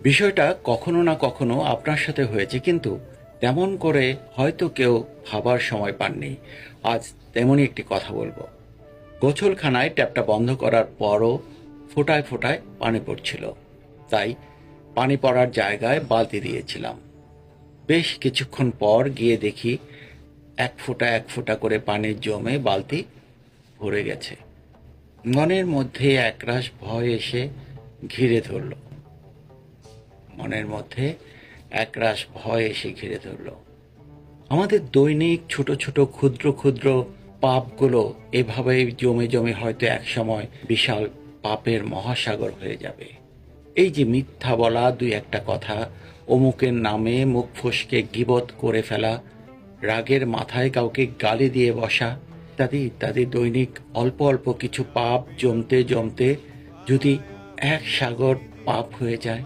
বিষয়টা কখনো না কখনো আপনার সাথে হয়েছে, কিন্তু তেমন করে হয়তো কেউ ভাবার সময় পাননি। আজ তেমনই একটি কথা বলবো। গোসলখানায় ট্যাপটা বন্ধ করার পরও ফোঁটায় ফোঁটায় পানি পড়ছিল, তাই পানি পড়ার জায়গায় বালতি দিয়েছিলাম। বেশ কিছুক্ষণ পর গিয়ে দেখি এক ফোঁটা করে পানি জমে বালতি ভরে গেছে। মনের মধ্যে একরাশ ভয় এসে ঘিরে ধরল। মনের মধ্যে একরাশ ভয় এসে ঘিরে ধরল। আমাদের দৈনিক ছোট ছোট ক্ষুদ্র ক্ষুদ্র পাপগুলো এভাবেই জমে জমে হয়তো একসময় বিশাল পাপের মহাসাগর হয়ে যাবে। এই যে মিথ্যা বলা দুই একটা কথা, অমুকের নামে মুখ ফসকে গীবত করে ফেলা, রাগের মাথায় কাউকে গালি দিয়ে বসা, ইত্যাদি ইত্যাদি দৈনিক অল্প অল্প কিছু পাপ জমতে জমতে যদি এক সাগর পাপ হয়ে যায়,